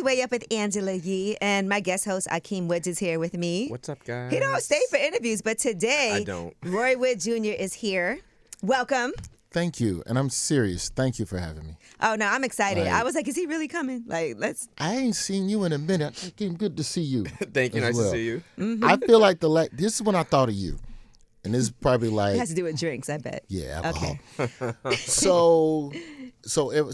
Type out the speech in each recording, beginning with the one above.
Way Up with Angela Yee, and my guest host, Akeem Woods, is here with me. What's up, guys? He don't stay for interviews, but today, I don't. Roy Wood Jr. is here. Welcome. Thank you, and I'm serious. Thank you for having me. Oh, no, I'm excited. I was like, is he really coming? Like, let's... I ain't seen you in a minute. Akeem, good to see you. Thank you. Nice to see you. Mm-hmm. I feel like this is when I thought of you. And this is probably like... It has to do with drinks, I bet. Yeah, alcohol. Okay. So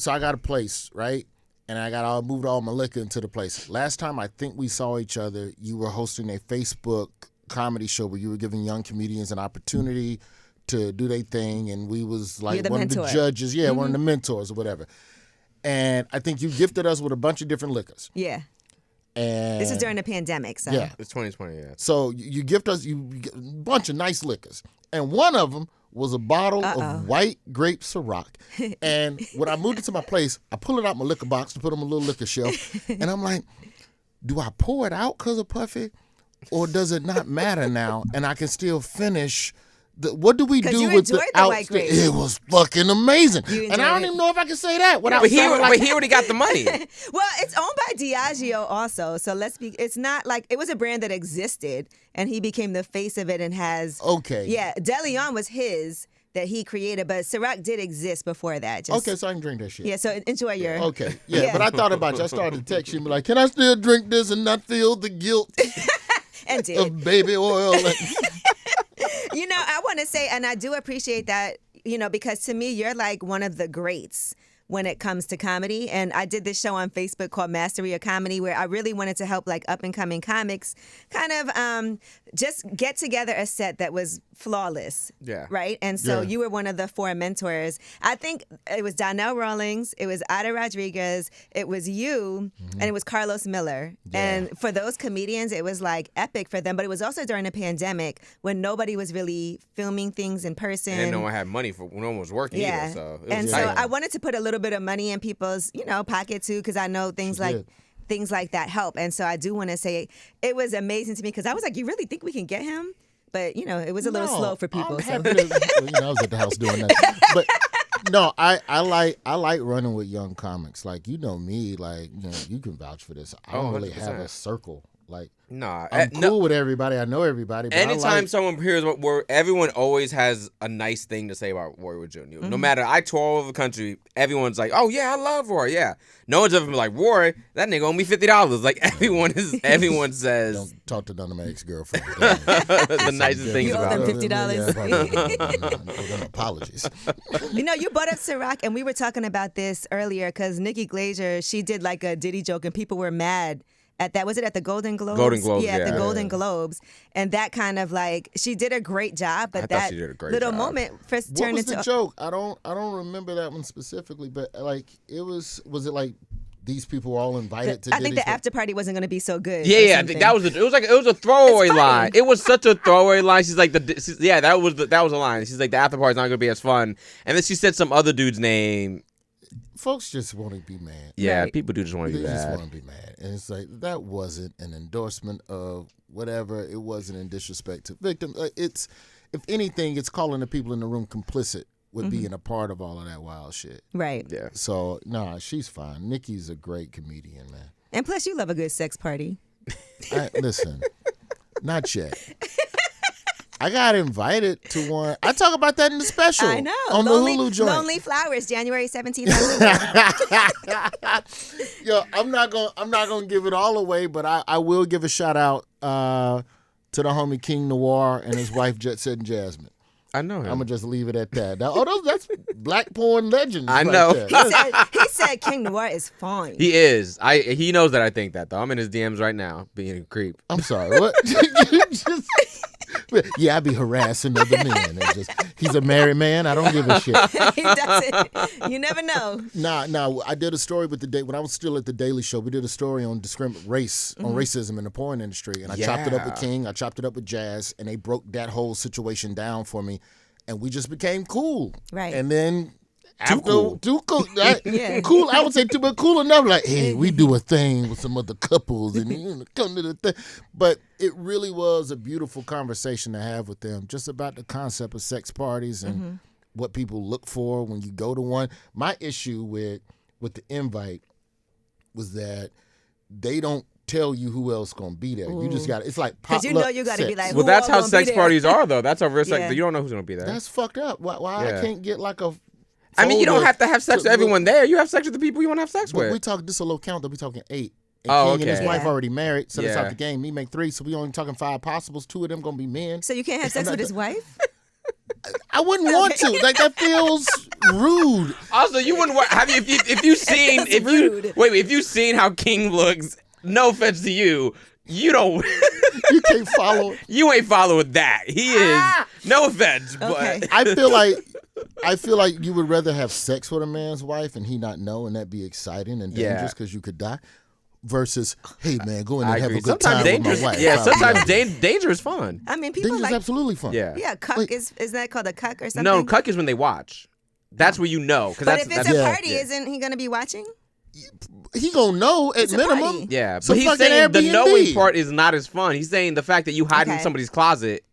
I got a place, right? And I moved all my liquor into the place. Last time I think we saw each other, you were hosting a Facebook comedy show where you were giving young comedians an opportunity to do their thing, and we was like one mentor. of the judges, one of the mentors or whatever. And I think you gifted us with a bunch of different liquors. Yeah. And this is during the pandemic, so. Yeah. It's 2020, yeah. So you gift us a bunch of nice liquors. And one of them was a bottle of white grape Ciroc. And when I moved into my place, I pulled it out my liquor box to put on my little liquor shelf. And I'm like, do I pour it out because of Puffy? Or does it not matter now? And I can still finish... What do we do with the white grape. It was fucking amazing. And I don't even know if I can say that. But he already got the money. Well, it's owned by Diageo also. So it's not like, it was a brand that existed and he became the face of it and has. Okay. Yeah. De Leon was his that he created, but Ciroc did exist before that. Okay, so I can drink that shit. Yeah, so enjoy your. Okay. Yeah, but I thought about you. I started to text you and be like, can I still drink this and not feel the guilt and did. of baby oil? You know, I want to say, and I do appreciate that, you know, because to me, you're like one of the greats when it comes to comedy. And I did this show on Facebook called Mastery of Comedy, where I really wanted to help like up and coming comics kind of just get together a set that was flawless. Yeah. Right. And so you were one of the 4 mentors. I think it was Donnell Rawlings, it was Ada Rodriguez, it was you, and it was Carlos Miller. Yeah. And for those comedians, it was like epic for them. But it was also during the pandemic when nobody was really filming things in person. And no one had money no one was working either. So it was so I wanted to put a little bit of money in people's, pocket too, because I know things like that help. And so I do want to say it was amazing to me because I was like, you really think we can get him? But it was a little slow for people. I was at the house doing that. But no, I like running with young comics. Like me, like you can vouch for this. I don't really 100%. have a circle. Like nah, I'm cool with everybody. I know everybody. But anytime someone hears where everyone always has a nice thing to say about Roy Wood Jr. No matter, I tour all over the country, everyone's like, oh yeah, I love Roy. Yeah. No one's ever been like, Roy, that nigga owe me $50. Like everyone says. Don't talk to none of my ex-girlfriends. The nicest things about them. You owe them $50. Apologies. You brought up Ciroc, and we were talking about this earlier because Nikki Glaser, she did like a Diddy joke, and people were mad at that. Was it at the Golden Globes? Golden Globes, yeah. At the Golden Globes. And that kind of like, she did a great job, but that little moment first turned into... What was the joke? I don't remember that one specifically, but like, was it like these people were all invited to I think the after party wasn't going to be so good. Yeah, I think that was it was a throwaway line. It was such a throwaway line. She's like that was a line. She's like, the after party's not going to be as fun. And then she said some other dude's name. Folks just want to be mad. Yeah, right. People do just want to be mad. They just want to be mad. And it's like, that wasn't an endorsement of whatever. It wasn't in disrespect to victims. It's, if anything, it's calling the people in the room complicit with being a part of all of that wild shit. Right. Yeah. So, nah, she's fine. Nikki's a great comedian, man. And plus, you love a good sex party. Listen, not yet. I got invited to one. I talk about that in the special. I know. On the Hulu joint. Lonely Flowers, January 17th. Yo, I'm not gonna give it all away, but I will give a shout out to the homie King Noir and his wife Jet Set and Jasmine. I know him. I'm gonna just leave it at that. That's black porn legends. I know. He said King Noir is fine. He is. He knows that I think that though. I'm in his DMs right now, being a creep. I'm sorry. What? Yeah, I be harassing other men. He's a married man. I don't give a shit. He doesn't. You never know. Nah. I did a story when I was still at the Daily Show. We did a story on racism in the porn industry, and I chopped it up with King. I chopped it up with Jazz, and they broke that whole situation down for me, and we just became cool. Right. And then. Too cool. Cool. I would say too, but cool enough. Like, hey, we do a thing with some other couples and come to the thing. But it really was a beautiful conversation to have with them, just about the concept of sex parties and what people look for when you go to one. My issue with the invite was that they don't tell you who else gonna be there. You just got it's like because potluck you got to be sex. like, Well, who that's all how gonna sex be there? parties are, though. That's how real sex. Yeah. You don't know who's gonna be there. That's fucked up. Why Yeah. I can't get like a I mean, you don't folder have to have sex to with everyone there. You have sex with the people you want to have sex But with. we talk this a low count. We talking 8. And Oh, King and his okay. wife Yeah. already married, so that's Yeah. out the game. Me make 3, so we only talking 5 possibles. 2 of them gonna be men. So you can't have sex with his wife? I wouldn't want to. Like that feels rude. Also, you wouldn't have you if you seen That's rude. if you seen how King looks. No offense to you, you don't. You can't follow. You ain't following that. He is. No offense, Okay. but I feel like you would rather have sex with a man's wife and he not know, and that be exciting and Yeah. dangerous because you could die. Versus, hey man, go in I and have agree. a good Sometimes time dangerous. with my wife. Yeah, Probably. sometimes danger is fun. I mean, people Dangerous like, absolutely fun. Yeah. yeah, cuck Wait. is that called a cuck or something? No, cuck is when they watch. That's where you know. But That's, if it's that's, a yeah. party, isn't he going to be watching? He gonna know at It's a minimum. party. Yeah, So but he's fucking saying the Airbnb. knowing part is not as fun. He's saying the fact that you hide in Okay. somebody's closet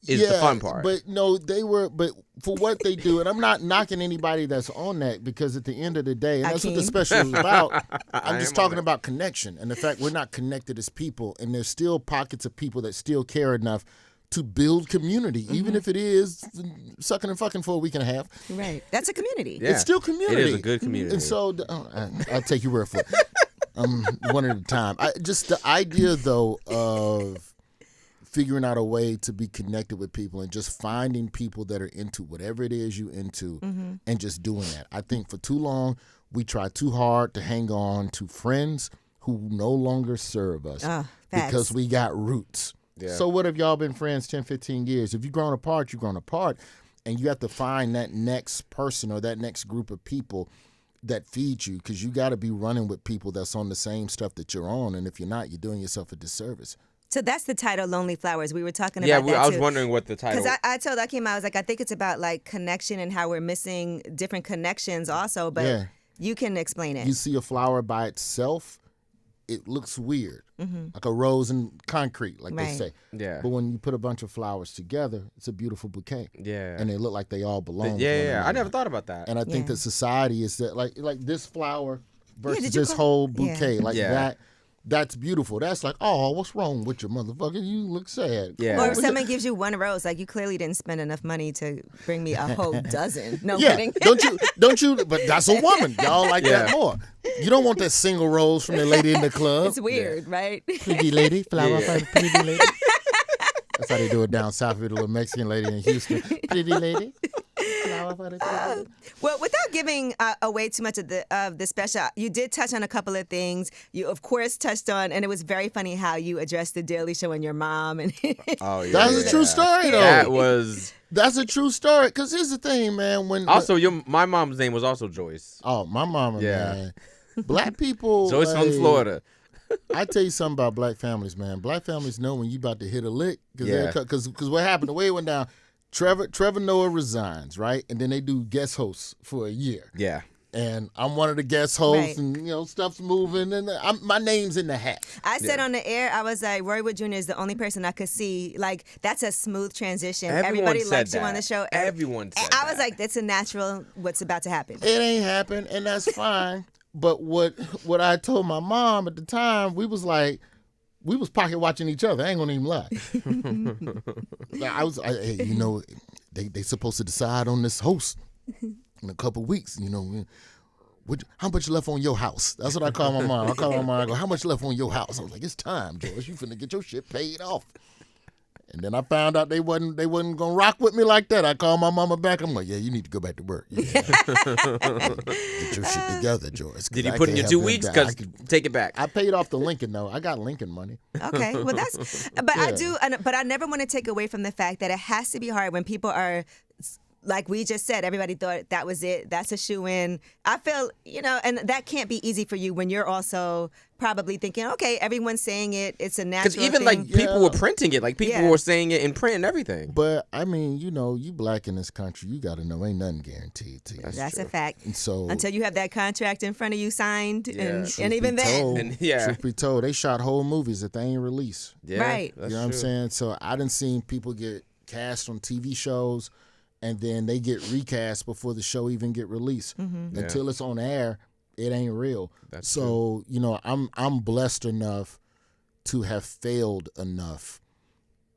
is the fun part. But no, but for what they do, and I'm not knocking anybody that's on that because at the end of the day, and that's what the Akeem. special is about. I'm I just am talking on about connection and the fact we're not connected as people, and there's still pockets of people that still care enough to build community, even if it is sucking and fucking for a week and a half. Right. That's a community. Yeah. It's still community. It is a good community. And so I'll take your word for it. One at a time. Just the idea, though, of figuring out a way to be connected with people and just finding people that are into whatever it is you into and just doing that. I think for too long, we try too hard to hang on to friends who no longer serve us Facts. because we got roots. Yeah. So what if y'all been friends 10, 15 years? If you've grown apart, you've grown apart. And you have to find that next person or that next group of people that feed you, because you got to be running with people that's on the same stuff that you're on. And if you're not, you're doing yourself a disservice. So that's the title, Lonely Flowers. We were talking yeah, about that I was too. wondering what the title. Because I told Akeem, I was like, I think it's about like connection and how we're missing different connections also, but Yeah. you can explain it. You see a flower by itself, it looks weird, like a rose in concrete, like they Right. say. Yeah. But when you put a bunch of flowers together, it's a beautiful bouquet. Yeah. And they look like they all belong. with yeah, one yeah. I another. never thought about that. And I think Yeah. that society is that like this flower versus did you this call- whole bouquet Yeah. like Yeah. that. That's beautiful. That's like, oh, what's wrong with you, motherfucker? You look sad. Yeah. Or if someone gives you one rose, like you clearly didn't spend enough money to bring me a whole dozen. No Yeah, kidding. don't you? But that's a woman. Y'all like Yeah. that more. You don't want that single rose from the lady in the club. It's weird, right? Pretty lady, flower Yeah. for the pretty lady. That's how they do it down south with a little Mexican lady in Houston. Pretty lady, flower for the pretty lady. Well, without giving away too much of the special, you did touch on a couple of things. You, of course, touched on, and it was very funny how you addressed the Daily Show and your mom. And Oh yeah. That's a yeah. true story, though. That was That's a true story. Because here's the thing, man. also my mom's name was also Joyce. Oh, my mama, Yeah. man. Black people. Joyce from like, Florida. I tell you something about black families, man. Black families know when you about to hit a lick. Yeah. Because what happened, the way it went down, Trevor Noah resigns, right? And then they do guest hosts for a year. Yeah. And I'm one of the guest hosts, Right. and stuff's moving, and my name's in the hat. I said on the air, I was like, Roy Wood Jr. is the only person I could see. Like, that's a smooth transition. Everyone Everybody said likes that. you on the show. Everyone said I was that. like, that's a natural what's about to happen. It ain't happened, and that's fine. But what I told my mom at the time, we was pocket watching each other. I ain't gonna even lie. Hey, they supposed to decide on this host in a couple weeks. How much left on your house? That's what I call my mom. I call my mom. I go, how much left on your house? I was like, it's time, George. You finna get your shit paid off. And then I found out they wasn't gonna rock with me like that. I called my mama back. I'm like, yeah, you need to go back to work. Yeah. Get your shit together, George. Did you put in your 2 weeks? Because take it back. I paid off the Lincoln though. I got Lincoln money. Okay, well that's, but I never want to take away from the fact that it has to be hard when people are, like we just said, everybody thought that was it. That's a shoe-in. I feel, and that can't be easy for you when you're also probably thinking, okay, everyone's saying it. It's a natural Because even thing. like people were printing it, like people Yeah. were saying it in print and everything. But I mean, you black in this country, you got to know ain't nothing guaranteed to you. That's a fact. And so Until you have that contract in front of you signed, and truth even be then, told, And, yeah. truth be told, they shot whole movies that they ain't released. Yeah, Right. That's You know what I'm true. saying? So I done seen people get cast on TV shows, and then they get recast before the show even get released. Mm-hmm. Until it's on air, it ain't real. That's so true. I'm blessed enough to have failed enough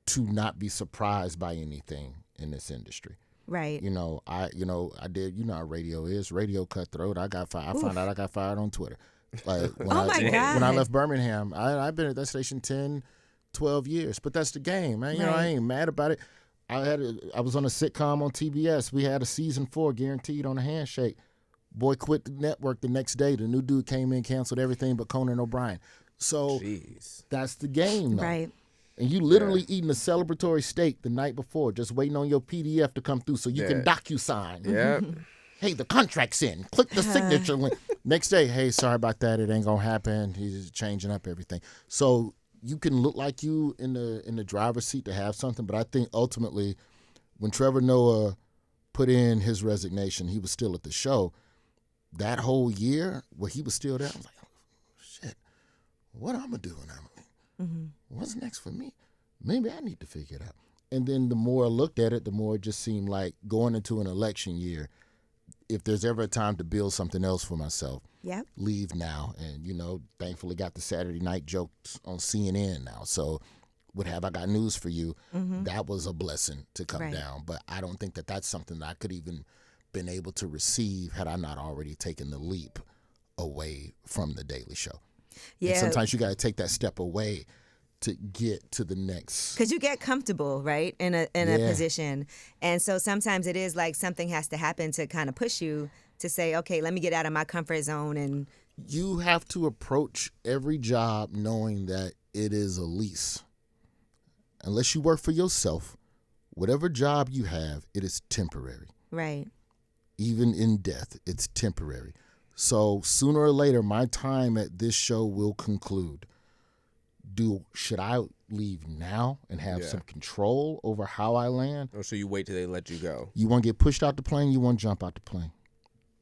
to not be surprised by anything in this industry. Right. I did. How radio is. Radio cutthroat. I found out I got fired on Twitter. Like when God. When I left Birmingham, I've been at that station 10, 12 years. But that's the game, man. I ain't mad about it. I was on a sitcom on TBS. We had a season 4 guaranteed on a handshake. Boy quit the network the next day. The new dude came in, canceled everything but Conan O'Brien. So that's the game, though. Right. And you literally eating a celebratory steak the night before, just waiting on your PDF to come through so you can DocuSign. Yeah. Hey, the contract's in. Click the signature link. Next day, hey, sorry about that. It ain't gonna happen. He's changing up everything. So you can look like you in the driver's seat to have something, but I think ultimately, when Trevor Noah put in his resignation, he was still at the show. That whole year where he was still there, I was like, oh, shit, what I'm gonna do now? What's next for me? Maybe I need to figure it out. And then the more I looked at it, the more it just seemed like going into an election year, if there's ever a time to build something else for myself, leave now. And, thankfully got the Saturday night jokes on CNN now. So I got news for you. That was a blessing to come down. But I don't think that that's something that I could even been able to receive had I not already taken the leap away from The Daily Show. Yeah. And sometimes you got to take that step away to get to the next. Because you get comfortable, right, in a position. And so sometimes it is like something has to happen to kind of push you to say, okay, let me get out of my comfort zone. And you have to approach every job knowing that it is a lease. Unless you work for yourself, whatever job you have, it is temporary. Right. Even in death, it's temporary. So sooner or later, my time at this show will conclude. Should I leave now and have some control over how I land? Or so you wait till they let you go? You want to get pushed out the plane, you want to jump out the plane.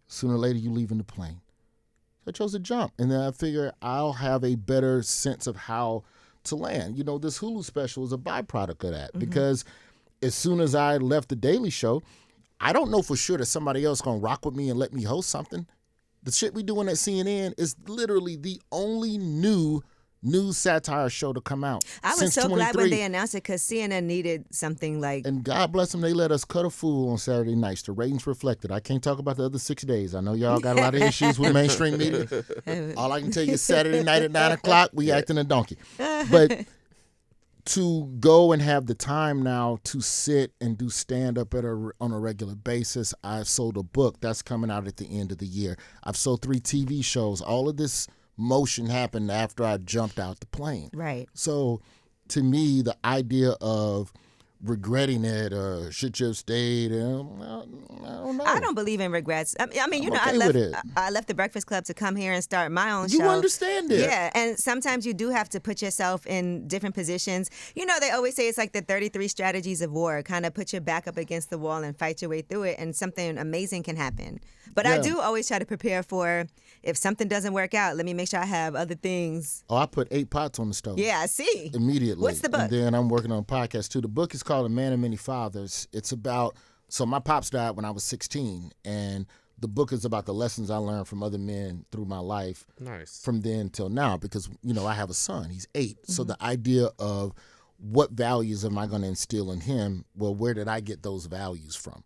Sooner or later, you leave in the plane. So I chose to jump. And then I figure I'll have a better sense of how to land. This Hulu special is a byproduct of that. Because as soon as I left The Daily Show, I don't know for sure that somebody else going to rock with me and let me host something. The shit we doing at CNN is literally the only new news satire show to come out. I was so glad when they announced it because CNN needed something like. And God bless them, they let us cut a fool on Saturday nights. The ratings reflected. I can't talk about the other 6 days. I know y'all got a lot of issues with mainstream media. All I can tell you is Saturday night at 9 o'clock, we acting a donkey. But to go and have the time now to sit and do stand-up on a regular basis. I've sold a book that's coming out at the end of the year. I've sold 3 TV shows. All of this motion happened after I jumped out the plane. Right. So to me, the idea of regretting it or should you have stayed, I don't know. I don't believe in regrets. I mean, I left the Breakfast Club to come here and start my own show. You understand it. Yeah, and sometimes you do have to put yourself in different positions. They always say it's like the 33 strategies of war. Kind of put your back up against the wall and fight your way through it, and something amazing can happen. But I do always try to prepare for if something doesn't work out, let me make sure I have other things. Oh, I put 8 pots on the stove. Yeah, I see. Immediately. What's the book? And then I'm working on a podcast too. The book is called A Man of Many Fathers. It's about, so my pops died when I was 16, and the book is about the lessons I learned from other men through my life. Nice. From then till now, because, I have a son. He's 8. Mm-hmm. So the idea of what values am I going to instill in him, well, where did I get those values from?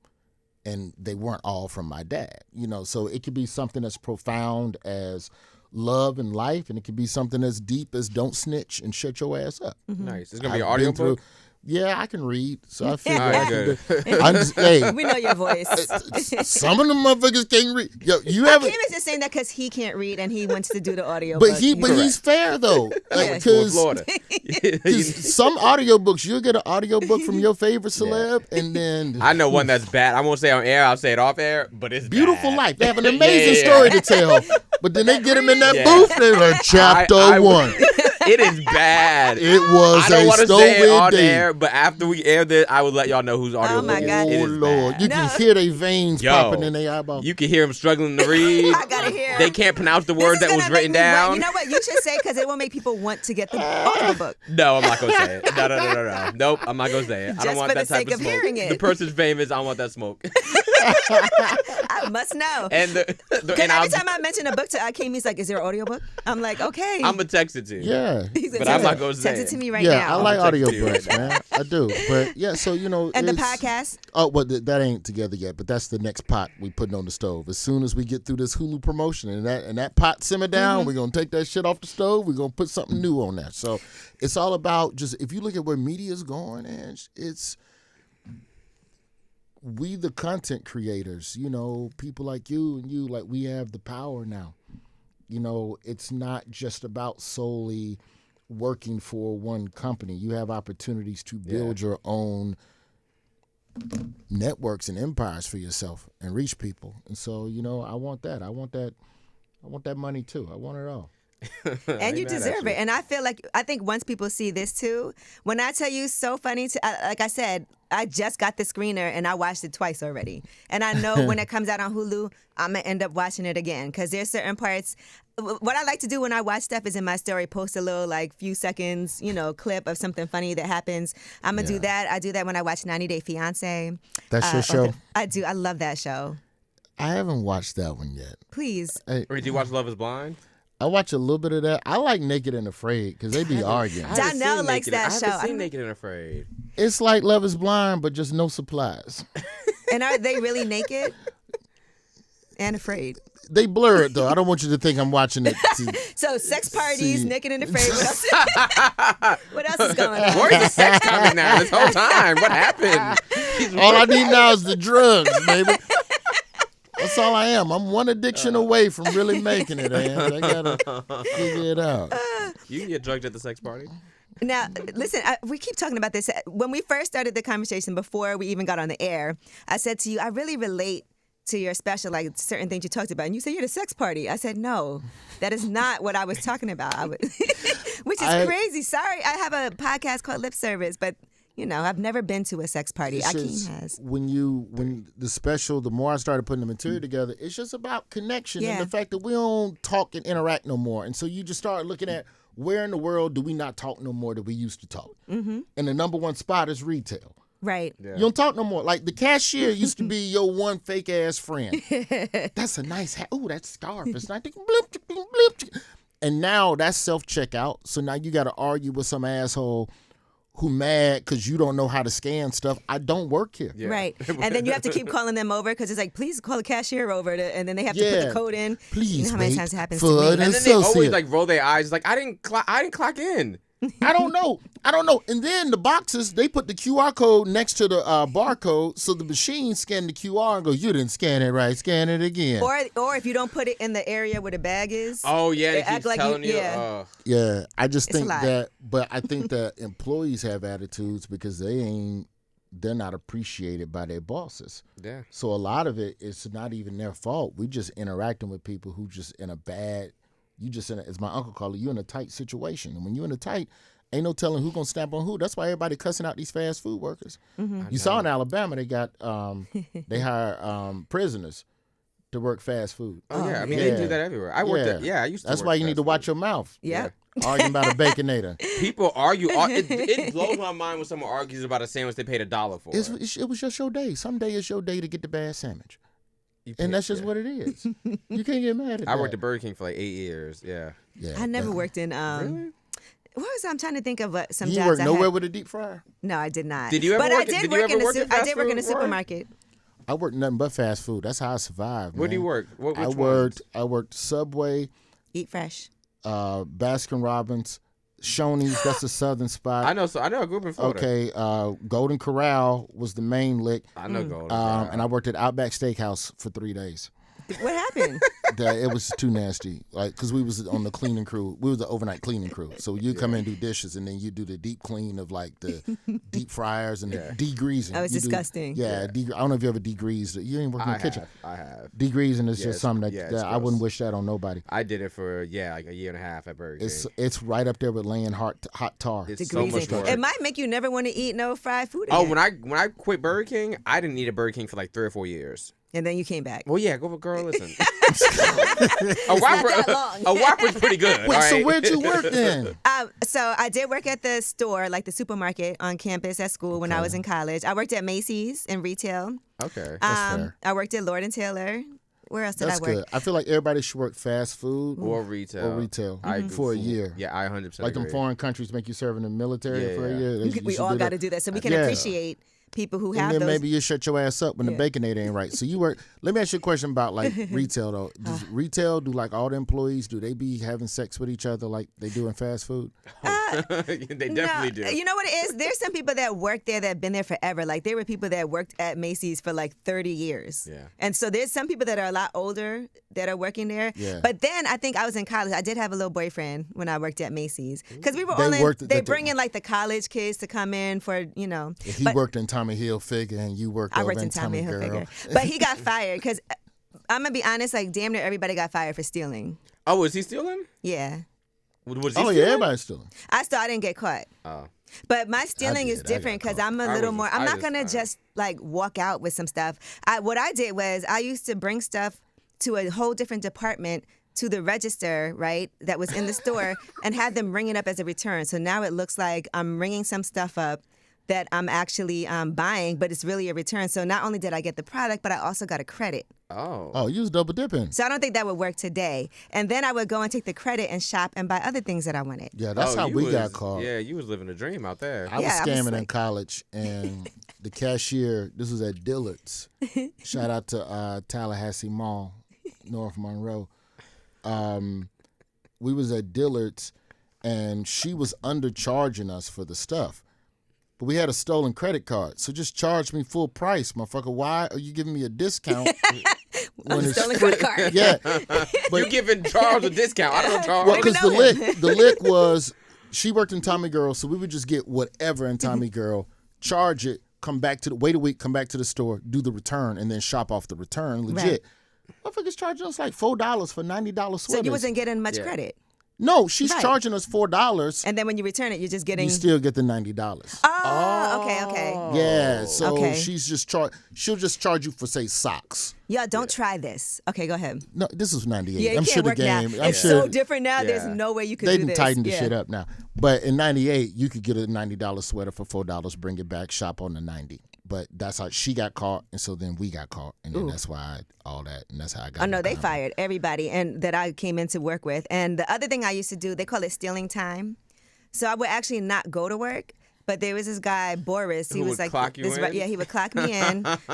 And they weren't all from my dad, so it could be something as profound as love and life, and it could be something as deep as don't snitch and shut your ass up. Mm-hmm. Nice. It's going to be an audio book? Yeah, I can read, so I figure we know your voice. Some of them motherfuckers can't read. Yo, Kim is just saying that because he can't read and he wants to do the audio. But he's fair though, because some audiobooks you'll get an audiobook from your favorite celeb, and then I know one that's bad. I won't say on air. I'll say it off air, but it's Beautiful bad. Life. They have an amazing story to tell, but then they get him in that booth. They're like chapter 1. It is bad. It was I don't want to say it on day. air, but after we air this, I will let y'all know whose audio book God. it is. Oh, Lord. You can hear their veins popping in their eyeball. You can hear them struggling to read. I got to hear. They can't pronounce the word that was written down. You know what? You should say because it will make people want to get the audio book. No, I'm not going to say it. No. Nope, I'm not going to say it. I don't want that type of smoke. Hearing it. The person's famous. I don't want that smoke. I Must know. And every time I mention a book to Akeem, he's like, "Is there an audiobook?" I'm like, "Okay." I'm gonna text it to you. Yeah. But I'm not gonna say text it to me right Yeah, now. I like text it to you audiobooks, right man. I do. But yeah, so And the podcast. Oh, well, that ain't together yet, but that's the next pot we putting on the stove. As soon as we get through this Hulu promotion and that pot simmer down, we're gonna take that shit off the stove. We're gonna put something new on that. So it's all about just, if you look at where media is going, and it's we the content creators, people like you and you, like, we have the power now. It's not just about solely working for one company. You have opportunities to build your own networks and empires for yourself and reach people. And so, I want that. I want that money too. I want it all. And you deserve it. And I think once people see this too, when I tell you, so funny, like I said, I just got the screener and I watched it twice already. And I know when it comes out on Hulu, I'm going to end up watching it again because there's certain parts. What I like to do when I watch stuff is in my story, post a little few seconds, clip of something funny that happens. I'm going to do that. I do that when I watch 90 Day Fiancé. That's your show? I do. I love that show. I haven't watched that one yet. Please. Or did you watch Love is Blind? I watch a little bit of that. I like Naked and Afraid because they be arguing. Donnell likes that show. I haven't seen Naked and Afraid. It's like Love is Blind, but just no supplies. And are they really naked and afraid? They blur it, though. I don't want you to think I'm watching it. So sex parties, Naked and Afraid. What else? What else is going on? Where's the sex coming now this whole time? What happened? All I need now is the drugs, baby. That's all I am. I'm one addiction away from really making it, man. I gotta figure it out. You can get drugged at the sex party. Now, listen, we keep talking about this. When we first started the conversation, before we even got on the air, I said to you, I really relate to your special, like certain things you talked about. And you said, you're at a sex party. I said, no, that is not what I was talking about. Which is crazy. Sorry, I have a podcast called Lip Service, but I've never been to a sex party. Akeem has. When the special, the more I started putting the material together, it's just about connection and the fact that we don't talk and interact no more. And so you just start looking at, where in the world do we not talk no more that we used to talk? Mm-hmm. And the number one spot is retail. Right. Yeah. You don't talk no more. Like the cashier used to be your one fake ass friend. That's a nice hat. Ooh, that scarf. It's not blip. And now that's self checkout. So now you got to argue with some asshole who mad because you don't know how to scan stuff. I don't work here. Yeah. Right. And then you have to keep calling them over because it's like, please call the cashier over. And then they have to put the code in. Please, you know how many times it happens to me? And then they always roll their eyes like, I didn't clock in. I don't know. And then the boxes, they put the QR code next to the barcode, so the machine scan the QR and go, you didn't scan it right, scan it again. Or if you don't put it in the area where the bag is. Oh, yeah, they keep telling you. Yeah, I just think that, but I think that employees have attitudes because they're not appreciated by their bosses. Yeah. So a lot of it is not even their fault. We just interacting with people who just in a bad, as my uncle called it, you're in a tight situation. And when you're in a tight, ain't no telling who gonna snap on who. That's why everybody cussing out these fast food workers. Mm-hmm. You saw in Alabama, they got they hire prisoners to work fast food. Oh yeah, I mean they do that everywhere. I worked at I used to. That's why you need to watch your mouth. Yeah. Arguing about a Baconator. People argue. It blows my mind when someone argues about a sandwich they paid $1 for. It was just your day. Someday it's your day to get the bad sandwich. And that's just what it is. You can't get mad at that. I worked at Burger King for like 8 years. Yeah. I never worked in. Really? What was I'm trying to think of some you jobs. You worked nowhere had. with a deep fryer? No, I did not. Did you ever? But work, I did work in a supermarket. I worked nothing but fast food. That's how I survived. Where do you work? I worked Subway. Eat Fresh. Baskin Robbins. Shoney's, that's a southern spot. I know a group in Florida. Okay, Golden Corral was the main lick. I know Golden Corral. And I worked at Outback Steakhouse for 3 days. What happened? It was too nasty. Like, because we was on the cleaning crew. We was the overnight cleaning crew. So you come in and do dishes, and then you do the deep clean of like the deep fryers and the degreasing. That was disgusting. I don't know if you ever degreased. You ain't working in the kitchen. I have. Degreasing is just something that I wouldn't wish that on nobody. I did it for like a year and a half at Burger King. It's right up there with laying hot tar. It's so much work. It might make you never want to eat no fried food again. Oh, when I quit Burger King, I didn't eat a Burger King for like 3 or 4 years. And then you came back. Well, yeah, go girl. Listen, that long. a Whopper's pretty good. Wait, all so right? where'd you work then? So I did work at the store, like the supermarket on campus at school when I was in college. I worked at Macy's in retail. Okay. That's fair. I worked at Lord & Taylor. Where else did That's I work? good. I feel like everybody should work fast food Or retail. I agree for a year. Yeah, I 100% Like them agree. foreign countries make you serve in the military Yeah, for a yeah. year. We all got to do that so we can appreciate people who have And then those. maybe you shut your ass up when the Baconator ain't right. So you work. Let me ask you a question about like retail though. Does retail do like all the employees? Do they be having sex with each other like they do in fast food? They definitely do. You know what it is? There's some people that work there that have been there forever. Like there were people that worked at Macy's for like 30 years. Yeah. And so there's some people that are a lot older that are working there. Yeah. But then I think I was in college. I did have a little boyfriend when I worked at Macy's because we were They bring in like the college kids to come in for If he worked in Tommy Hilfiger and you worked I over worked in in Tommy Girl. Hilfiger. But he got fired because I'm gonna be honest. Like damn near everybody got fired for stealing. Oh, was he stealing? Yeah. Was he Oh stealing? yeah, everybody's stealing. I didn't get caught. Oh. But my stealing is did. I different got because caught. I'm a I little was more. just- I'm I not just- gonna just like walk out with some stuff. What I did was I used to bring stuff to a whole different department to the register, right, that was in the store, and had them ring it up as a return. So now it looks like I'm ringing some stuff up that I'm actually buying, but it's really a return. So not only did I get the product, but I also got a credit. Oh, you was double dipping. So I don't think that would work today. And then I would go and take the credit and shop and buy other things that I wanted. Yeah, that's Oh, how you we was- got caught. Yeah, you was living a dream out there. I was Yeah, I was scamming in like- college, and the cashier, this was at Dillard's. Shout out to Tallahassee Mall, North Monroe. We was at Dillard's, and she was undercharging us for the stuff. But we had a stolen credit card, so just charge me full price, motherfucker. Why are you giving me a discount? when it's Stolen credit card. Yeah, You giving Charles a discount? I don't Charles. well, even because know the lick was she worked in Tommy Girl, so we would just get whatever in Tommy Girl, charge it, come back to wait a week, come back to the store, do the return, and then shop off the return. Legit. Motherfuckers charging us like $4 for $90 sweaters. So you wasn't getting much credit. No, she's Right. charging us $4. And then when you return it, you're just getting. You still get the $90. Oh, okay. Yeah, so Okay. she's just she'll just charge you for say socks. Y'all don't try this. Okay, go ahead. No, this was 98. Yeah, it I'm can't sure the work now. game. I'm It's sure so different now. There's Yeah. no way you could they do didn't this. tighten the Yeah. shit up now. But in 98, you could get a $90 sweater for $4, bring it back, shop on the 90. But that's how she got caught, and so then we got caught, and then that's why all that, and that's how I got. Oh no, into they comedy. fired everybody and that I came in to work with. And the other thing I used to do, they call it stealing time. So I would actually not go to work. But there was this guy, Boris. He Who was would like, clock you in? Yeah, he would clock me in. Black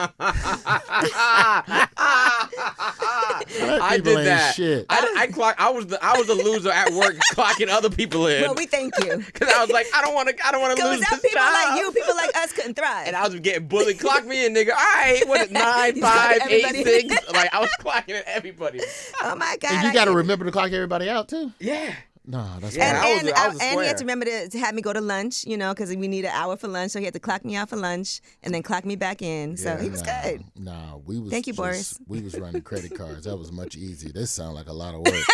I people did ain't that. Shit. I was the loser at work clocking other people in. Well, we thank you. Because I was like, I don't want to Because lose this without people job. like you, people like us couldn't thrive. And I was getting bullied. Clock me in, nigga. All right, what is 9, You 5, clocked 8, everybody. 6? Like I was clocking at everybody. Oh my God. And you got to remember to clock everybody out too. Yeah. Nah, that's Yeah. bad. And, I was a and he had to square. remember to have me go to lunch, because we need an hour for lunch. So he had to clock me out for lunch and then clock me back in. So he was good. Nah, we was. Thank you, just- Boris. We was running credit cards. That was much easier. This sounds like a lot of work.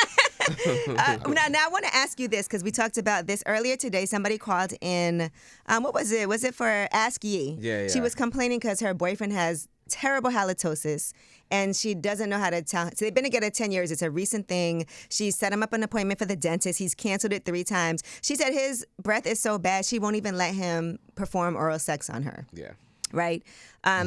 Now I want to ask you this because we talked about this earlier today. Somebody called in. What was it? Was it for Ask Ye? Yeah. She was complaining because her boyfriend has terrible halitosis and she doesn't know how to tell. So they've been together 10 years. It's a recent thing. She set him up an appointment for the dentist. He's canceled it 3 times. She said his breath is so bad she won't even let him perform oral sex on her. Yeah. Right?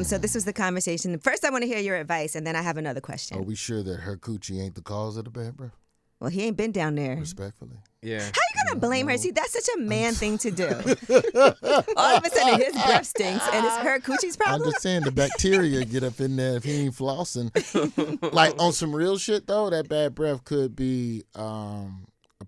So this was the conversation. First, I want to hear your advice, and then I have another question. Are we sure that her coochie ain't the cause of the bad breath? Well, he ain't been down there. Respectfully. Yeah. How you gonna blame her? See, that's such a man thing to do. All of a sudden, his breath stinks, and it's her coochie's I'm problem. just saying the bacteria get up in there if he ain't flossing. Like on some real shit though, that bad breath could be a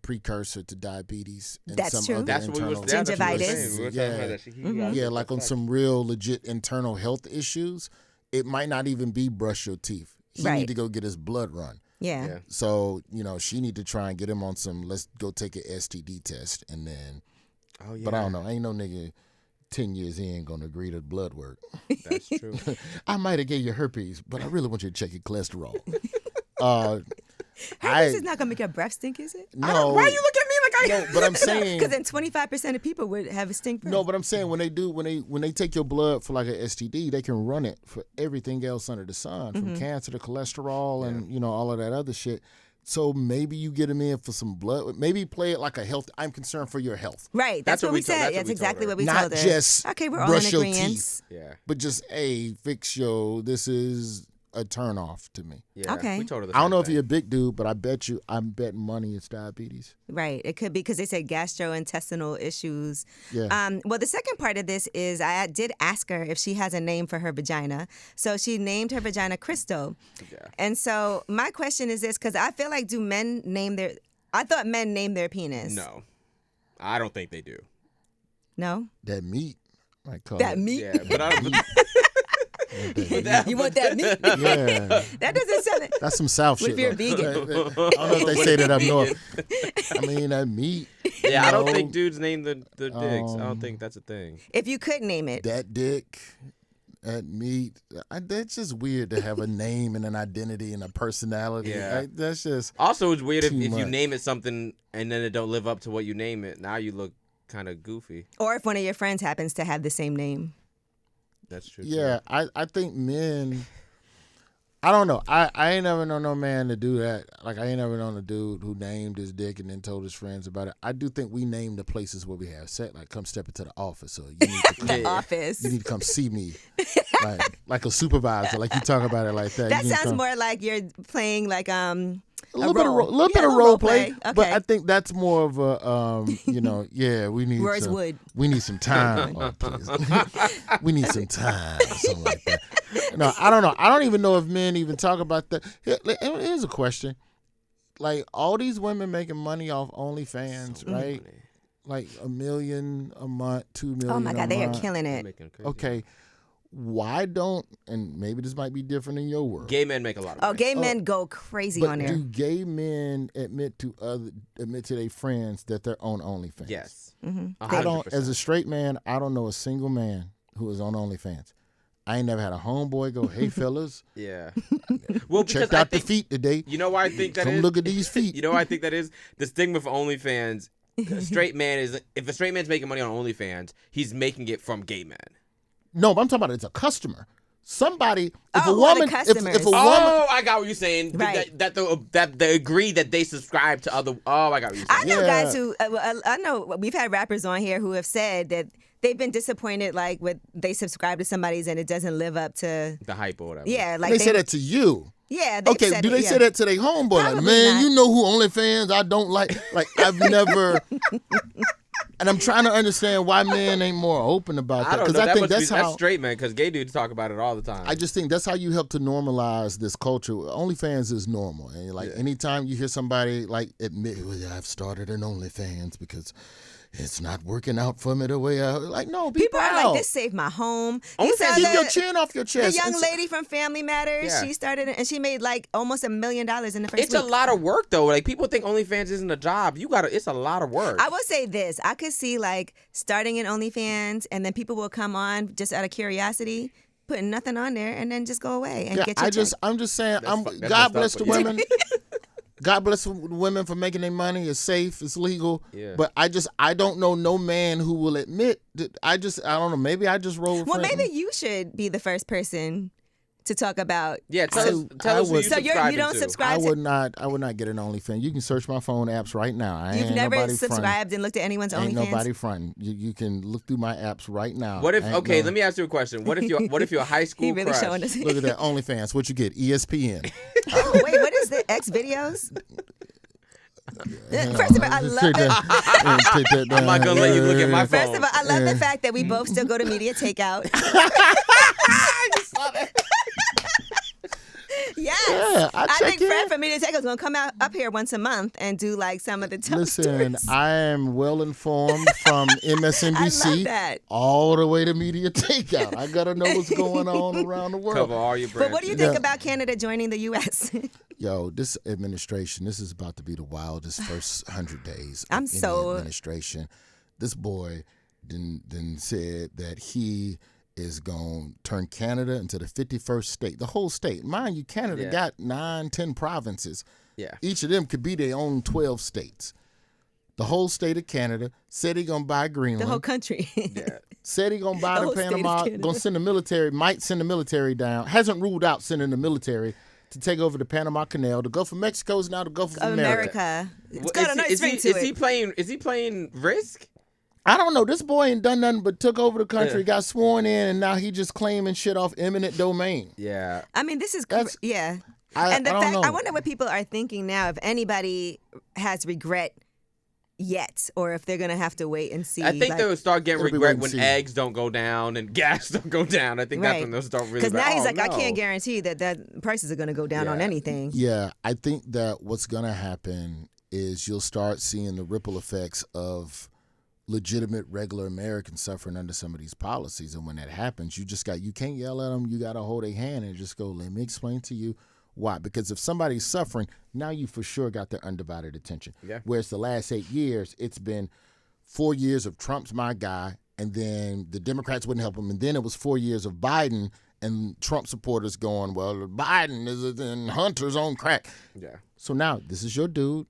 precursor to diabetes and That's some true. other That's what we was. internal. That's what we was Gingivitis. saying. We were talking about that shit. He got Yeah, like on some real legit internal health issues, it might not even be brush your teeth. He Right. need to go get his blood run. Yeah. Yeah. So, she need to try and get him on some, let's go take an STD test. And then, Oh yeah. but I don't know. Ain't no nigga 10 years in going to agree to blood work. That's true. I might have gave you herpes, but I really want you to check your cholesterol. Herpes is not gonna make your breath stink, is it? No. Why you look at me like No, but I'm saying because then 25% of people would have a stink breath. no, but I'm saying when they take your blood for like an STD, they can run it for everything else under the sun, from cancer to cholesterol and all of that other shit. So maybe you get them in for some blood. Maybe play it like a health. I'm concerned for your health. Right. That's what we said. That's exactly what we told her. Not just okay, we're all brush in your agreement. teeth. Yeah. But just fix your. This is a turn off to me. Yeah. Okay. We told her the I don't same know if thing. you're a big dude, but I'm betting money it's diabetes. Right. It could be because they said gastrointestinal issues. Yeah. Well, the second part of this is I did ask her if she has a name for her vagina. So she named her vagina Crystal. Yeah. And so my question is this, because I feel like I thought men name their penis. No, I don't think they do. No? That meat. That meat? Yeah, but I don't. You want that meat? Yeah. That doesn't sound it. That's some South What shit. if you're though. vegan? I don't know if they say that up north. I mean, that meat. Yeah, I don't know, think dudes name the dicks. I don't think that's a thing. If you could name it. that dick, that meat. That's just weird to have a name and an identity and a personality. Yeah. That's just. Also, it's weird if Too you much. name it something and then it don't live up to what you name it. Now you look kind of goofy. Or if one of your friends happens to have the same name. That's true. Yeah, I think men. I don't know. I ain't never known no man to do that. Like, I ain't never known a dude who named his dick and then told his friends about it. I do think we name the places where we have sex. Like, come step into the office. So you need to come, The office. you need to come see me. Like a supervisor. Like, you talk about it like that. That You need to sounds come- more like you're playing like a little bit of role. little Yeah, bit of a role role play, play. but Okay. I think that's more of a we need Rosewood. we need some time. Oh, please. We need some time, or something like that. No, I don't know. I don't even know if men even talk about that. Here's a question: like all these women making money off OnlyFans, right? Like $1 million a month, $2 million. Oh my God, a they are month. killing it. Making it crazy. Okay, why don't? And maybe this might be different in your world. Gay men make a lot of Oh, money. gay men go crazy But on there. do gay men admit to their friends that they're on OnlyFans? Yes. I don't. As a straight man, I don't know a single man who is on OnlyFans. I ain't never had a homeboy go, "Hey fellas, Yeah. Well, because checked I out the think, feet today. You know why I think that Come is? look at these feet." You know why I think that is? The stigma for OnlyFans, a straight man is, if a straight man's making money on OnlyFans, he's making it from gay men. No, but I'm talking about it's a customer. Somebody, if Oh, a who are the woman, customers? if a woman, Oh, I got what you're saying. Right. That they agree that they subscribe to other. Oh, I got what you're saying. I know Yeah. guys who I know we've had rappers on here who have said that they've been disappointed, like with they subscribe to somebody's and it doesn't live up to. The hype or whatever. Yeah, like they say that to you. Yeah, they've Okay, said do it, they yeah. say that to their homeboy? Like, Probably man, not. you know who OnlyFans I don't like. Like, I've never. And I'm trying to understand why men ain't more open about I that. don't Because know. I That think must be, that's that's how. straight man, because gay dudes talk about it all the time. I just think that's how you help to normalize this culture. OnlyFans is normal, and like anytime you hear somebody like admit, well, I've started an OnlyFans because it's not working out for me the way I like. No, be People are proud. like, this saved my home. OnlyFans, You saw Keep your the, chin off your the chest. young It's- lady from Family Matters, Yeah. she started and she made like almost $1 million in the first It's week. a lot of work though. Like people think OnlyFans isn't a job. It's a lot of work. I will say this. I could see like starting an OnlyFans and then people will come on just out of curiosity, putting nothing on there and then just go away and Yeah, get your check. I'm just saying. That's God messed bless up, the but yeah. women. God bless the women for making their money. It's safe. It's legal. Yeah. But I don't know no man who will admit that. I don't know. Maybe I just roll with Well, friends. maybe you should be the first person to talk about. Yeah, tell us who would- you So you subscribing don't to. subscribe I to. would not get an OnlyFans. You can search my phone apps right now. I You've ain't never nobody subscribed and looked at anyone's Fronting. Ain't OnlyFans. nobody fronting. You can look through my apps right now. What if? Ain't Okay, no- let me ask you a question. What if your high school He really crush? showing us. Look at that OnlyFans. What you get? ESPN. Oh wait, what is the X videos? First of all, I love. Take that I'm not gonna let you look at my phone. First of all, I love the fact that we both still go to media takeout. Yes. Yeah, I I check think in. Fred from Media Takeout is going to come out up here once a month and do like some of the top Listen, stories. I am well informed from MSNBC I love that. all the way to Media Takeout. I gotta know what's going on around the world. Cover all your branches. But what do you think Yeah. about Canada joining the U.S.? Yo, this administration, this is about to be the wildest first 100 days of I'm any so- administration. This boy then said that he is going to turn Canada into the 51st state, the whole state. Mind you, Canada got 9, 10 provinces. Yeah. Each of them could be their own 12 states. the whole state of Canada, said he gonna buy Greenland. The whole country. Yeah. Said he gonna buy The the whole state of Panama, Canada. gonna send the military, might send the military down. Hasn't ruled out sending the military to take over the Panama Canal. The Gulf of Mexico is now the Gulf of America. It's got a nice ring to it. Is he playing Risk? I don't know. This boy ain't done nothing but took over the country, got sworn in, and now he just claiming shit off eminent domain. Yeah. I mean, this is yeah. I And the don't fact, know. I wonder what people are thinking now. If anybody has regret yet, or if they're gonna have to wait and see. I think they'll start getting It'll be regret wait when and see. eggs don't go down and gas don't go down. I think that's when they'll start really. Because now he's like, I no. can't guarantee that prices are gonna go down on Yeah. anything. Yeah, I think that what's going to happen is you'll start seeing the ripple effects of legitimate, regular Americans suffering under some of these policies. And when that happens, you can't yell at them. You got to hold their hand and just go, let me explain to you why. Because if somebody's suffering, now you for sure got their undivided attention. Yeah. Whereas the last 8 years, it's been 4 years of Trump's my guy, and then the Democrats wouldn't help him. And then it was 4 years of Biden and Trump supporters going, well, Biden is in Hunter's on crack. Yeah. So now this is your dude.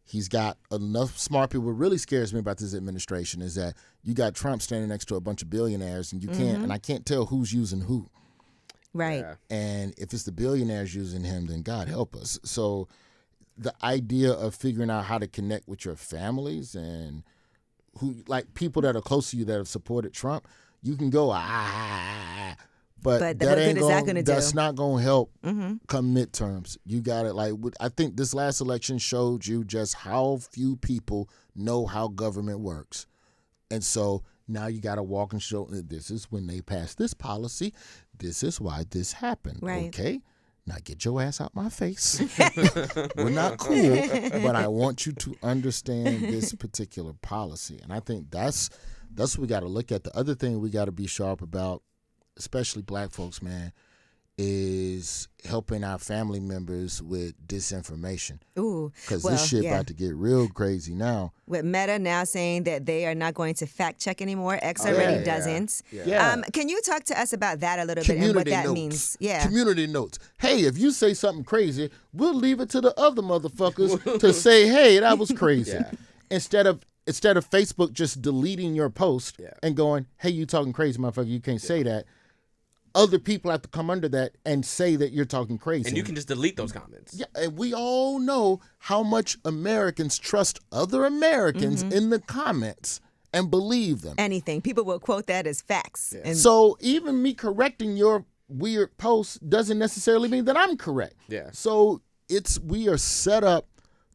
He's got enough smart people. What really scares me about this administration is that you got Trump standing next to a bunch of billionaires, and you can't, and I can't tell who's using who. Right. Yeah. And if it's the billionaires using him, then God help us. So the idea of figuring out how to connect with your families and who, like people that are close to you that have supported Trump, you can go, but But that what ain't good is that gonna do? that's not going to help come midterms. You got it. Like, I think this last election showed you just how few people know how government works. And so now you got to walk and show this is when they passed this policy. This is why this happened. Right. Okay? Now get your ass out my face. We're not cool, but I want you to understand this particular policy. And I think that's what we got to look at. The other thing we got to be sharp about, especially black folks, man, is helping our family members with disinformation. Ooh. Because Well, this shit yeah. about to get real crazy now. With Meta now saying that they are not going to fact check anymore. X already yeah. doesn't. Yeah. Can you talk to us about that a little bit and what that notes. means? Yeah. Community notes. Hey, if you say something crazy, we'll leave it to the other motherfuckers to say, hey, that was crazy. Yeah. Instead of Facebook just deleting your post Yeah. and going, hey, you talking crazy, motherfucker, you can't say that. Other people have to come under that and say that you're talking crazy. And you can just delete those comments. Yeah, and we all know how much Americans trust other Americans in the comments and believe them. Anything. People will quote that as facts. Yeah. And So even me correcting your weird post doesn't necessarily mean that I'm correct. Yeah. So we are set up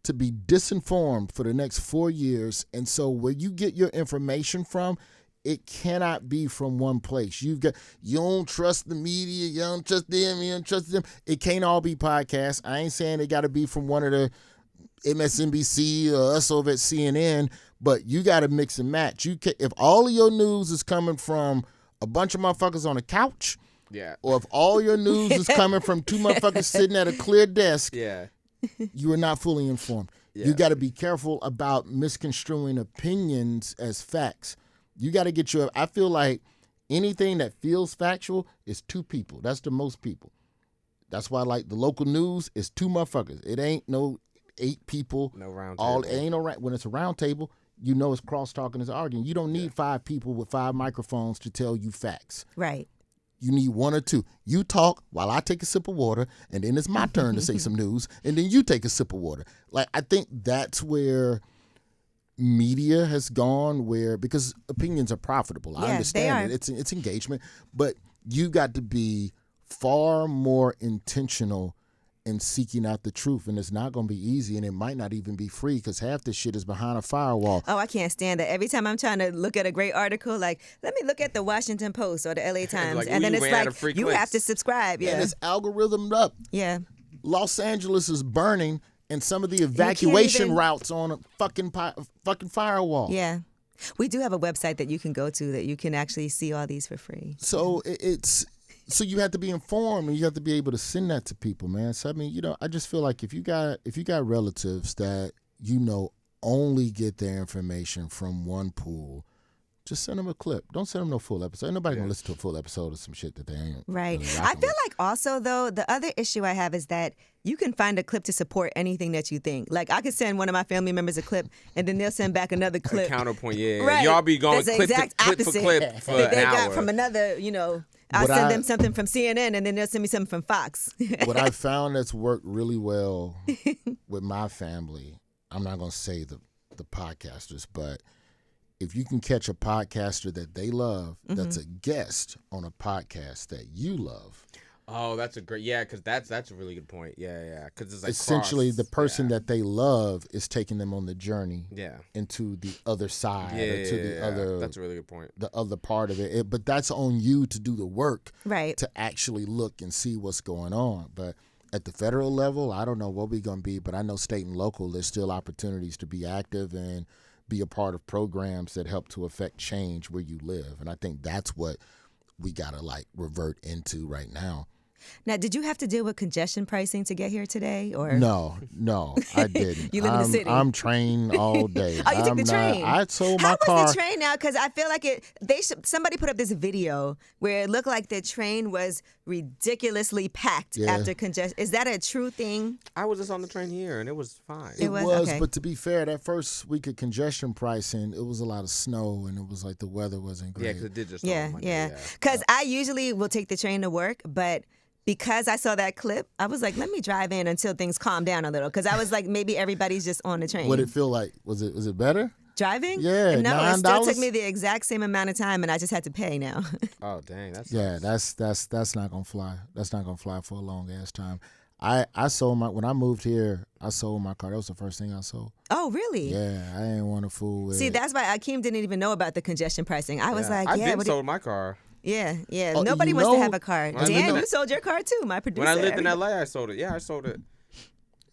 to be disinformed for the next 4 years. And so where you get your information from, it cannot be from one place. You don't trust the media, you don't trust them, you don't trust them. It can't all be podcasts. I ain't saying it got to be from one of the MSNBC or us over at CNN, but you got to mix and match. If all of your news is coming from a bunch of motherfuckers on a couch, Yeah. or if all your news is coming from two motherfuckers sitting at a clear desk, Yeah. you are not fully informed. Yeah. You got to be careful about misconstruing opinions as facts. You got to get I feel like anything that feels factual is two people. That's the most people. That's why, like, the local news is two motherfuckers. It ain't no 8 people. No round It table. ain't no when it's a round table, you know it's cross-talking, it's arguing. You don't need 5 people with 5 microphones to tell you facts. right. You need 1 or 2. You talk while I take a sip of water, and then it's my turn to say some news, and then you take a sip of water. Like, I think that's where media has gone, because opinions are profitable. I Yeah, they understand are. it. It's engagement, but you got to be far more intentional in seeking out the truth, and it's not going to be easy, and it might not even be free because half this shit is behind a firewall. Oh, I can't stand that. Every time I'm trying to look at a great article, like, let me look at the Washington Post or the LA Times. like, and then we it's ran out of free like, you clicks. have to subscribe. Yeah. And it's algorithmed up. Yeah. Los Angeles is burning, and some of the evacuation even- routes on a fucking firewall. Yeah. We do have a website that you can go to that you can actually see all these for free. So so you have to be informed, and you have to be able to send that to people, man. So I mean, I just feel like if you got relatives that only get their information from one pool, just send them a clip. Don't send them no full episode. Ain't nobody gonna listen to a full episode of some shit that they ain't. Right. really I rocking feel with. like also, though, the other issue I have is that you can find a clip to support anything that you think. Like, I could send one of my family members a clip, and then they'll send back another clip. Counterpoint, yeah. Right. Y'all be going That's the clip for exact clip for opposite clip for that an they hour. got from another, I'll send them something from CNN, and then they'll send me something from Fox. What I found that's worked really well with my family, I'm not gonna say the podcasters, but if you can catch a podcaster that they love, that's a guest on a podcast that you love. Oh, that's a great, because that's a really good point. Yeah, because it's like essentially cross, the person that they love is taking them on the journey yeah into the other side yeah, or to the other. That's a really good point. The other part of it. But that's on you to do the work, Right. to actually look and see what's going on. But at the federal level, I don't know what we're going to be, but I know state and local, there's still opportunities to be active and be a part of programs that help to affect change where you live. And I think that's what we got to revert into right now. Now, did you have to deal with congestion pricing to get here today? Or No, I didn't. You live in the city. I'm trained all day. Oh, you took the train. I sold my How car. was the train now? Because I feel like somebody put up this video where it looked like the train was ridiculously packed after congestion. Is that a true thing? I was just on the train here, and it was fine. It was, okay. but to be fair, that first week of congestion pricing, it was a lot of snow, and it was like the weather wasn't great. Yeah, because it did just Yeah. Because I usually will take the train to work, but because I saw that clip, I was like, let me drive in until things calm down a little. Because I was like, maybe everybody's just on the train. What did it feel like? Was it better? Driving? Yeah, No, it still $9? took me the exact same amount of time, and I just had to pay now. Oh, dang, that's That's not gonna fly. That's not gonna fly for a long ass time. I sold when I moved here, I sold my car. That was the first thing I sold. Oh, really? Yeah, I didn't want to fool with. See, that's why Akeem didn't even know about the congestion pricing. I was like, I've yeah, been sold my car. yeah. Oh, Nobody you wants to know- have a car. I Dan, live in- you sold your car too, my producer. When I lived in LA, I sold it. Yeah, I sold it.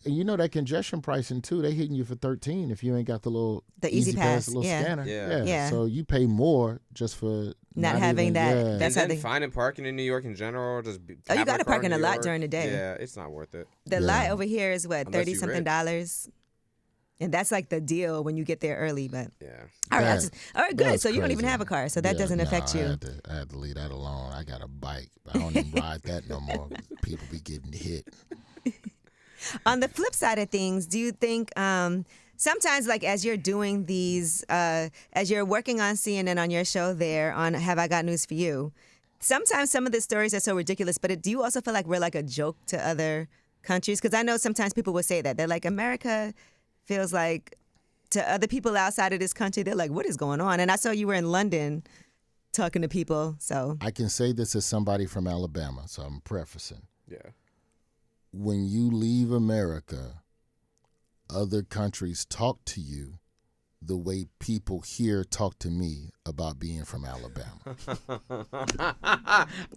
And you know that congestion pricing too, they hitting you for $13 if you ain't got the little The Easy Pass, the little yeah. scanner. Yeah. So you pay more just for Not having even, that. Yeah. That's and how then they- finding parking in New York in general, Oh, you gotta park in a lot during the day. Yeah, it's not worth it. The lot over here is what, Unless you $30-something rich. dollars, and that's like the deal when you get there early. But Yeah. all right, That- all right, good. that's So you don't even crazy. have a car, so that Yeah, doesn't no, affect you. I had to leave that alone. I got a bike. I don't even ride that no more. People be getting hit. On the flip side of things, do you think sometimes, like as you're doing these, as you're working on CNN on your show there on Have I Got News for You, sometimes some of the stories are so ridiculous, but do you also feel like we're like a joke to other countries? Because I know sometimes people will say that. They're like, America feels like, to other people outside of this country, they're like, what is going on? And I saw you were in London talking to people, so. I can say this as somebody from Alabama, so I'm prefacing. Yeah. When you leave America, other countries talk to you the way people here talk to me about being from Alabama.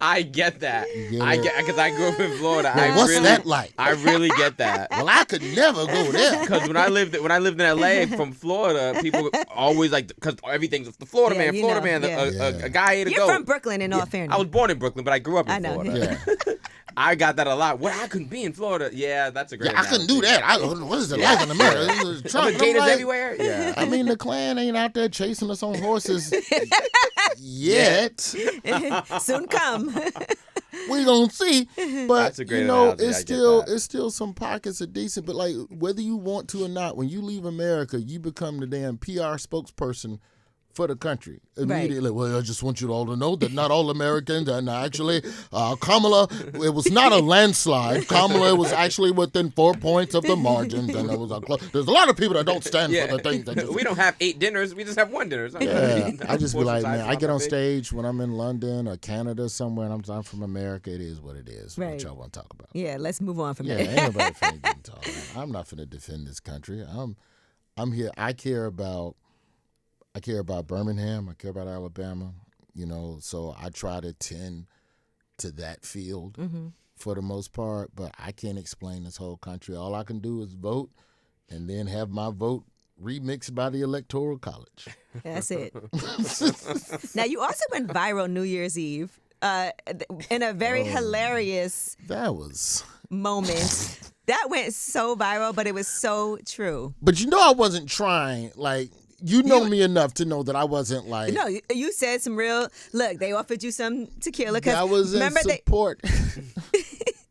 I get that. Yeah. I get because I grew up in Florida. Now, what's that like? I really get that. Well, I could never go there. Because when I lived in LA from Florida, people always like because everything's the Florida Yeah, man, you Florida know, man. yeah. A guy ate a You're goat. from Brooklyn, in all fairness. I was born in Brooklyn, but I grew up in I know. Florida. Yeah. I got that a lot. Well, I couldn't be in Florida. Yeah, that's a great. Yeah, I couldn't do that. What is it like in America? Are the gators everywhere? Yeah. I mean, the Klan ain't out there chasing us on horses yet. Soon come. We gonna see, but That's a great you know, analogy. I it's get still that. it's still some pockets are decent. But like whether you want to or not, when you leave America, you become the damn PR spokesperson for the country immediately. Well, I just want you all to know that not all Americans, and actually, Kamala, it was not a landslide. Kamala was actually within 4 points of the margins, and it was there's a lot of people that don't stand for the things that We don't have 8 dinners. We just have 1 dinner. Yeah, I just be like, man, I get on stage. stage when I'm in London or Canada somewhere, and I'm from America. It is what it is. Right. What y'all want to talk about? Yeah, let's move on from Yeah, there. ain't nobody finna get involved. I'm not finna defend this country. I'm here. I care about Birmingham. I care about Alabama. You know, so I try to tend to that field for the most part. But I can't explain this whole country. All I can do is vote, and then have my vote remixed by the Electoral College. That's it. Now, you also went viral New Year's Eve in a very hilarious That was. moment. That went so viral, but it was so true. But you know I wasn't trying. Like, You know me enough to know that I wasn't like. No, you said some real. Look, they offered you some tequila. I was in support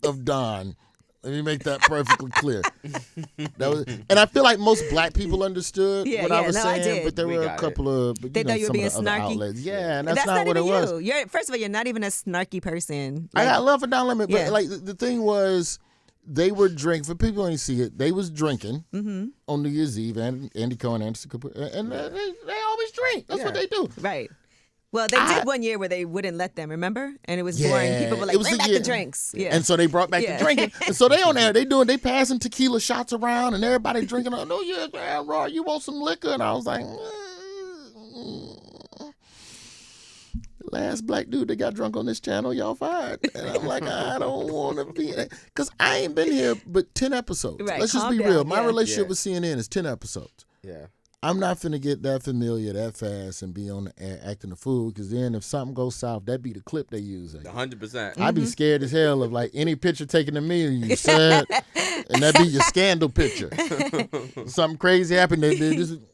of Don. Let me make that perfectly clear. And I feel like most black people understood what I was saying, but there were a couple of they thought you were being snarky. Outlets. Yeah, and that's not what it was. First of all, you're not even a snarky person. I got love for Don Lemon, but like the thing was, they were drinking. For people who didn't see it, they was drinking on New Year's Eve, and Andy Cohen, Anderson Cooper, and they always drink. That's what they do. Right. Well, they did one year where they wouldn't let them, remember? And it was boring. People were like, bring back the drinks. Yeah. And so they brought back the drinking. And so they on there, they passing tequila shots around and everybody drinking. Oh, yeah, Roy, you want some liquor? And I was like, the last black dude that got drunk on this channel, y'all fired. And I'm like, I don't want to be in it. Because I ain't been here but 10 episodes. Right, let's just be real. My relationship with CNN is 10 episodes. Yeah. I'm not finna get that familiar that fast and be on the air acting the fool, because then if something goes south, that'd be the clip they use. 100%. I'd be scared as hell of like any picture taken of me and you sad, and that'd be your scandal picture. Something crazy happened. And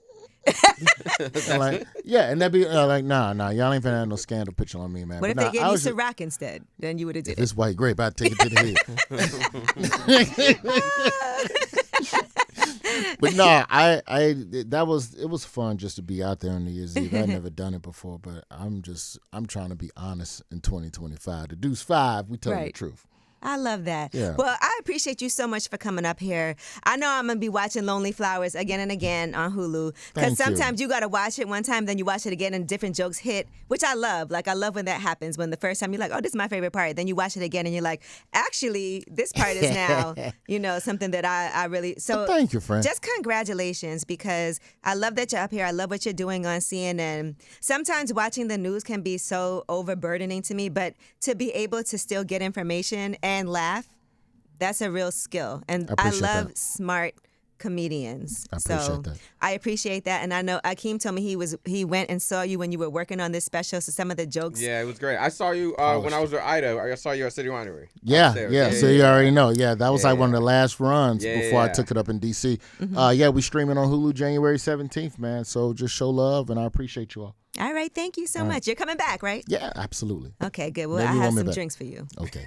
like, and that'd be like, nah, y'all ain't finna have no scandal picture on me, man. What if they gave you Ciroc instead? Then you would have did it. If it's white grape, I'd take it to the head. But no, it was fun just to be out there on New Year's Eve. I'd never done it before, but I'm trying to be honest in 2025. The Deuce 5, we tell the truth. I love that. Yeah. Well, I appreciate you so much for coming up here. I know I'm going to be watching Lonely Flowers again and again on Hulu. Because sometimes you got to watch it one time, then you watch it again and different jokes hit, which I love. Like, I love when that happens, when the first time you're like, oh, this is my favorite part. Then you watch it again and you're like, actually, this part is now, something that I really... So well, thank you, friend. Just congratulations, because I love that you're up here. I love what you're doing on CNN. Sometimes watching the news can be so overburdening to me, but to be able to still get information and laugh, that's a real skill. And I love smart comedians. I appreciate that. And I know Akeem told me he went and saw you when you were working on this special, so some of the jokes. Yeah, it was great. I saw you when I was with Ida. I saw you at City Winery. Yeah. So you already know. Yeah, that was like one of the last runs before I took it up in D.C. We streaming on Hulu January 17th, man. So just show love, and I appreciate you all. All right, thank you so much. You're coming back, right? Yeah, absolutely. Okay, good. Well, I have some drinks for you. Okay.